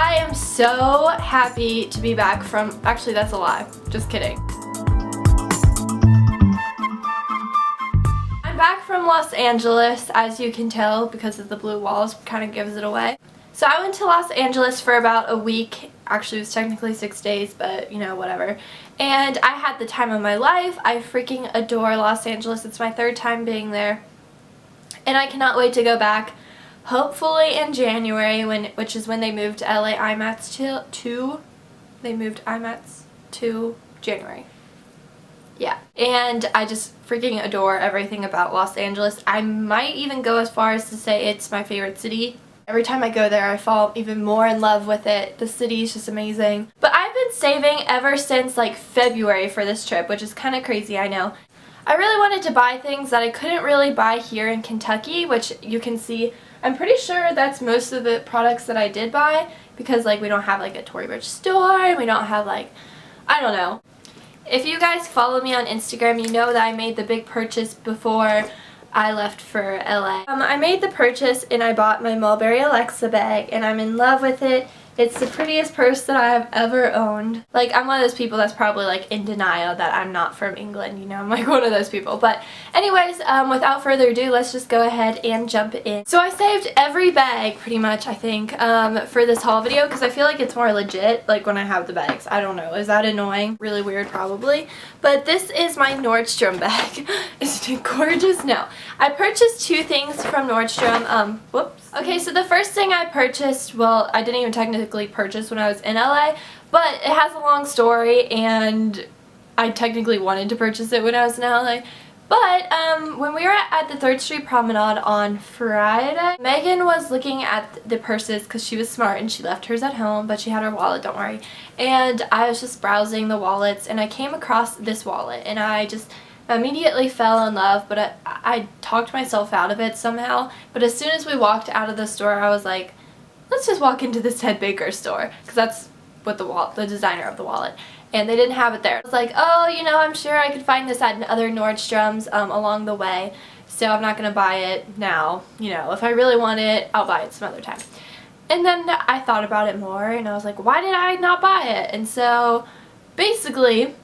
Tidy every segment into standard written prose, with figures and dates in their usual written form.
I am so happy to be back from, actually that's a lie, just kidding. I'm back from Los Angeles, as you can tell because of the blue walls, kind of gives it away. So I went to Los Angeles for about a week, actually it was technically 6 days, but you know, whatever. And I had the time of my life. I freaking adore Los Angeles. It's my 3rd time being there. And I cannot wait to go back. Hopefully in January, which is when they moved to LA IMATS they moved IMATS to January. Yeah. And I just freaking adore everything about Los Angeles. I might even go as far as to say it's my favorite city. Every time I go there, I fall even more in love with it. The city is just amazing. But I've been saving ever since like February for this trip, which is kind of crazy, I know. I really wanted to buy things that I couldn't really buy here in Kentucky, which you can see. I'm pretty sure that's most of the products that I did buy because like we don't have like a Tory Burch store and we don't have like, I don't know. If you guys follow me on Instagram, you know that I made the big purchase before I left for LA. I made the purchase and I bought my Mulberry Alexa bag and I'm in love with it. It's the prettiest purse that I have ever owned. Like, I'm one of those people that's probably like in denial that I'm not from England, you know, I'm like one of those people. But anyways, without further ado, let's just go ahead and jump in. So I saved every bag pretty much, I think, for this haul video because I feel like it's more legit like when I have the bags. I don't know, is that annoying? Really weird probably. But this is my Nordstrom bag. Isn't it gorgeous? No. I purchased 2 things from Nordstrom. Whoops. Okay, so the first thing I purchased, well, I didn't even technically purchase when I was in LA, but it has a long story and I technically wanted to purchase it when I was in LA. But when we were at the 3rd Street Promenade on Friday, Megan was looking at the purses because she was smart and she left hers at home, but she had her wallet, don't worry. And I was just browsing the wallets and I came across this wallet and I just immediately fell in love, but I talked myself out of it somehow. But as soon as we walked out of the store, I was like, let's just walk into this Ted Baker store because that's what the designer of the wallet, and they didn't have it there. I was like, oh, you know, I'm sure I could find this at other Nordstroms along the way, so I'm not gonna buy it now. You know, if I really want it, I'll buy it some other time. And then I thought about it more and I was like, why did I not buy it? And so basically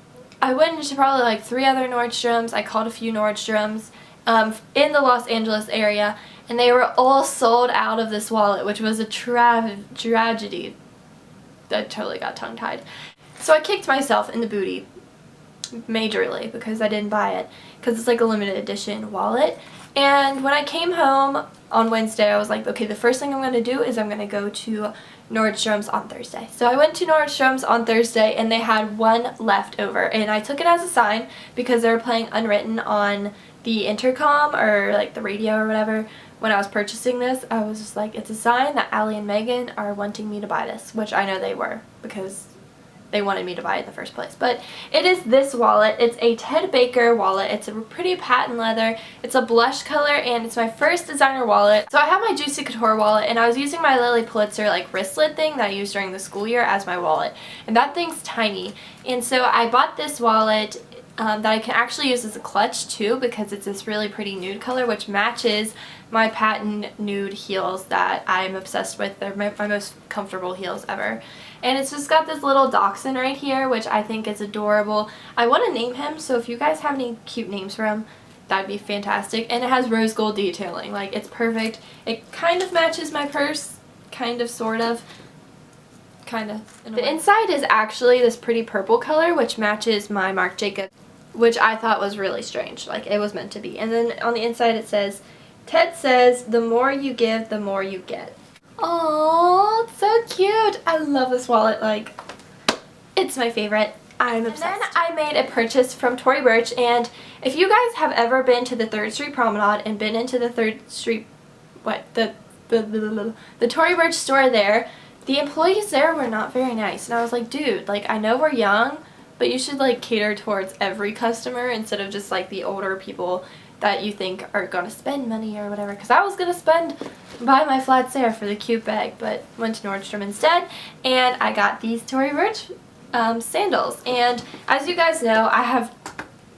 I went into probably like 3 other Nordstroms. I called a few Nordstroms in the Los Angeles area, and they were all sold out of this wallet, which was a tragedy. I totally got tongue-tied. So I kicked myself in the booty majorly because I didn't buy it because it's like a limited edition wallet. And when I came home on Wednesday, I was like, okay, the first thing I'm going to do is I'm going to go to Nordstrom's on Thursday. So I went to Nordstrom's on Thursday and they had 1 left over, and I took it as a sign because they were playing Unwritten on the intercom or like the radio or whatever. When I was purchasing this, I was just like, it's a sign that Allie and Megan are wanting me to buy this, which I know they were because they wanted me to buy it in the first place. But it is this wallet. It's a Ted Baker wallet. It's a pretty patent leather. It's a blush color and it's my first designer wallet. So I have my Juicy Couture wallet and I was using my Lily Pulitzer like wristlet thing that I used during the school year as my wallet. And that thing's tiny. And so I bought this wallet that I can actually use as a clutch too because it's this really pretty nude color which matches my patent nude heels that I'm obsessed with. They're my most comfortable heels ever. And it's just got this little dachshund right here, which I think is adorable. I want to name him, so if you guys have any cute names for him, that'd be fantastic. And it has rose gold detailing. Like, it's perfect. It kind of matches my purse. Kind of, sort of. Kind of. The inside is actually this pretty purple color, which matches my Marc Jacobs, which I thought was really strange. Like, it was meant to be. And then on the inside it says, Ted says, the more you give, the more you get. Aww, it's so cute. I love this wallet. Like, it's my favorite. I'm obsessed. And then I made a purchase from Tory Burch, and if you guys have ever been to the 3rd Street Promenade and been into the 3rd Street, the Tory Burch store there, the employees there were not very nice. And I was like, dude, like, I know we're young, but you should like cater towards every customer instead of just like the older people that you think are gonna spend money or whatever, because I was gonna buy my flat Sarah for the cute bag, but went to Nordstrom instead, and I got these Tory Burch sandals. And as you guys know, I have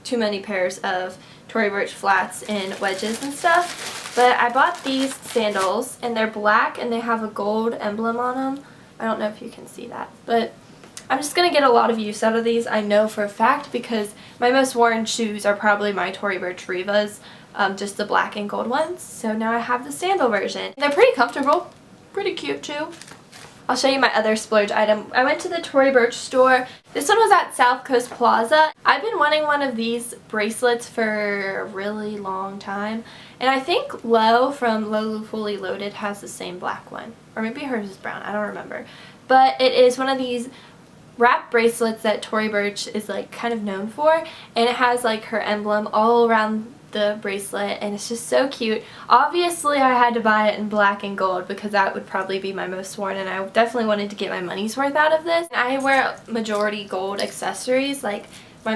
too many pairs of Tory Burch flats and wedges and stuff, but I bought these sandals and they're black and they have a gold emblem on them. I don't know if you can see that, but I'm just going to get a lot of use out of these, I know for a fact, because my most worn shoes are probably my Tory Burch Revas, just the black and gold ones. So now I have the sandal version. They're pretty comfortable, pretty cute too. I'll show you my other splurge item. I went to the Tory Burch store. This one was at South Coast Plaza. I've been wanting one of these bracelets for a really long time. And I think Lo from Lo Fully Loaded has the same black one. Or maybe hers is brown, I don't remember. But it is one of these wrap bracelets that Tory Burch is like kind of known for. And it has like her emblem all around the bracelet, and it's just so cute. Obviously I had to buy it in black and gold because that would probably be my most worn, and I definitely wanted to get my money's worth out of this. I wear majority gold accessories, like I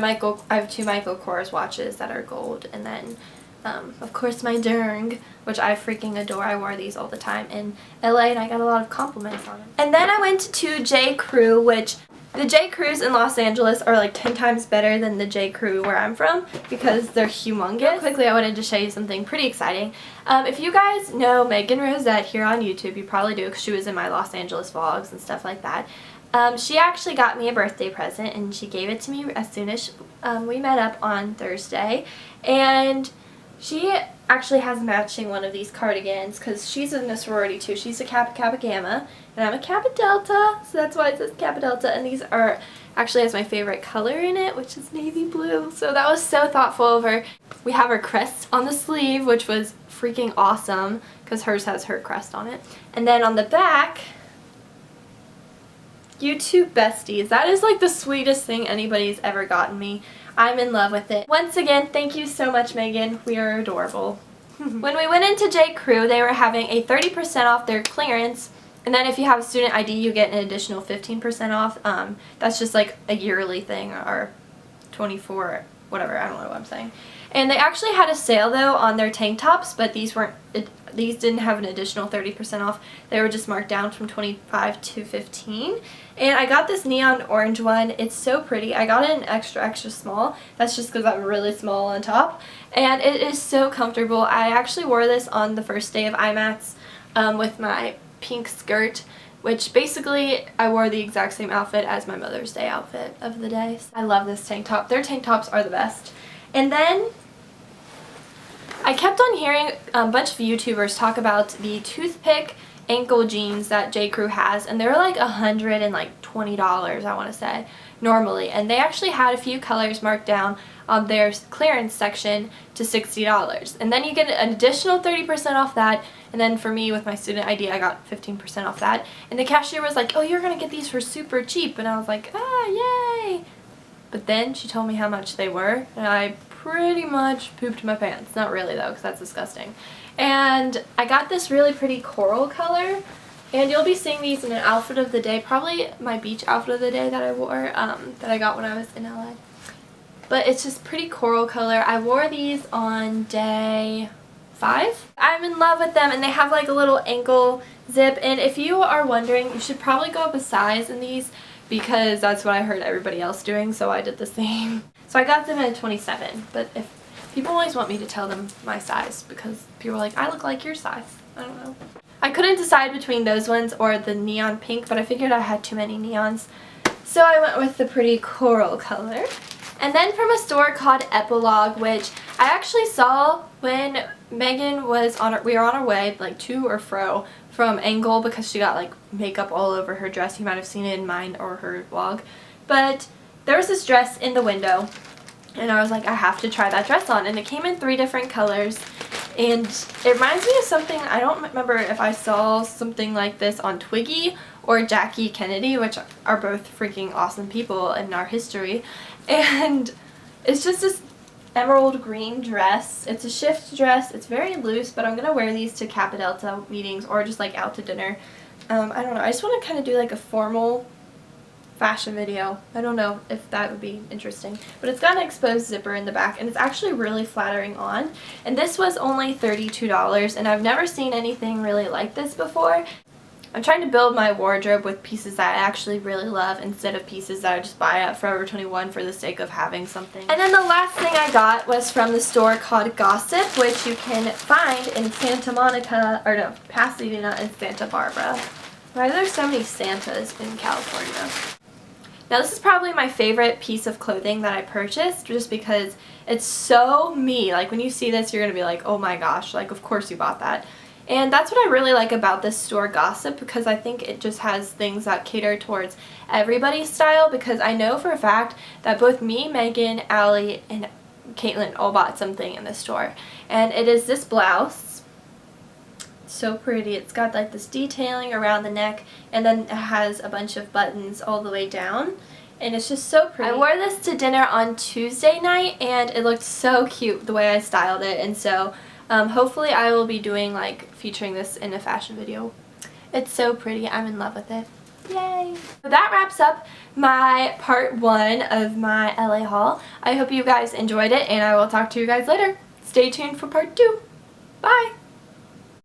have 2 Michael Kors watches that are gold, and then of course my Durng, which I freaking adore. I wore these all the time in LA and I got a lot of compliments on them. And then I went to J.Crew, which the J.Crews in Los Angeles are like 10 times better than the J.Crew where I'm from because they're humongous. Real quickly, I wanted to show you something pretty exciting. If you guys know Megan Rosette here on YouTube, you probably do because she was in my Los Angeles vlogs and stuff like that. She actually got me a birthday present and she gave it to me as soon as we met up on Thursday. And she actually has matching one of these cardigans because she's in a sorority too. She's a Kappa Gamma and I'm a Kappa Delta, so that's why it says Kappa Delta, and these are actually has my favorite color in it, which is navy blue. So that was so thoughtful of her. We have her crest on the sleeve, which was freaking awesome because hers has her crest on it. And then on the back, YouTube besties. That is like the sweetest thing anybody's ever gotten me. I'm in love with it. Once again, thank you so much, Megan. We are adorable. When we went into J.Crew, they were having a 30% off their clearance, and then if you have a student ID, you get an additional 15% off. That's just like a yearly thing, or 24, whatever, I don't know what I'm saying. And they actually had a sale though on their tank tops, but these didn't have an additional 30% off. They were just marked down from 25 to 15. And I got this neon orange one. It's so pretty. I got it in extra small. That's just because I'm really small on top. And it is so comfortable. I actually wore this on the first day of IMATS with my pink skirt, which basically I wore the exact same outfit as my Mother's Day outfit of the day. I love this tank top. Their tank tops are the best. And then I kept on hearing a bunch of YouTubers talk about the Toothpick ankle jeans that J.Crew has, and they're like $120, I want to say, normally. And they actually had a few colors marked down on their clearance section to $60. And then you get an additional 30% off that, and then for me with my student ID I got 15% off that. And the cashier was like, oh, you're gonna get these for super cheap, and I was like, ah, yay. But then she told me how much they were, and I pretty much pooped my pants. Not really though, because that's disgusting. And I got this really pretty coral color, and you'll be seeing these in an outfit of the day, probably my beach outfit of the day that I wore, that I got when I was in LA. But it's just pretty coral color. I wore these on day 5. I'm in love with them, and they have like a little ankle zip, and if you are wondering, you should probably go up a size in these because that's what I heard everybody else doing, so I did the same. So I got them at a 27, but if people always want me to tell them my size because people are like, I look like your size. I don't know. I couldn't decide between those ones or the neon pink, but I figured I had too many neons. So I went with the pretty coral color. And then from a store called Epilogue, which I actually saw when Megan was we were on our way, like to or fro from Angle, because she got like makeup all over her dress. You might have seen it in mine or her vlog. But there was this dress in the window, and I was like, I have to try that dress on. And it came in 3 different colors, and it reminds me of something, I don't remember if I saw something like this on Twiggy or Jackie Kennedy, which are both freaking awesome people in our history. And it's just this emerald green dress. It's a shift dress. It's very loose, but I'm going to wear these to Kappa Delta meetings or just like out to dinner. I don't know. I just want to kind of do like a formal fashion video. I don't know if that would be interesting. But it's got an exposed zipper in the back, and it's actually really flattering on. And this was only $32, and I've never seen anything really like this before. I'm trying to build my wardrobe with pieces that I actually really love instead of pieces that I just buy at Forever 21 for the sake of having something. And then the last thing I got was from the store called Gossip, which you can find in Santa Monica, or no, Pasadena and Santa Barbara. Why are there so many Santas in California? Now this is probably my favorite piece of clothing that I purchased just because it's so me. Like when you see this you're going to be like, oh my gosh, like of course you bought that. And that's what I really like about this store, Gossip, because I think it just has things that cater towards everybody's style, because I know for a fact that both me, Megan, Allie, and Caitlin all bought something in this store. And it is this blouse. So pretty. It's got like this detailing around the neck, and then it has a bunch of buttons all the way down, and it's just so pretty. I wore this to dinner on Tuesday night and it looked so cute the way I styled it, and so hopefully I will be doing like featuring this in a fashion video. It's so pretty. I'm in love with it. Yay! So that wraps up my part 1 of my LA haul. I hope you guys enjoyed it, and I will talk to you guys later. Stay tuned for part 2. Bye!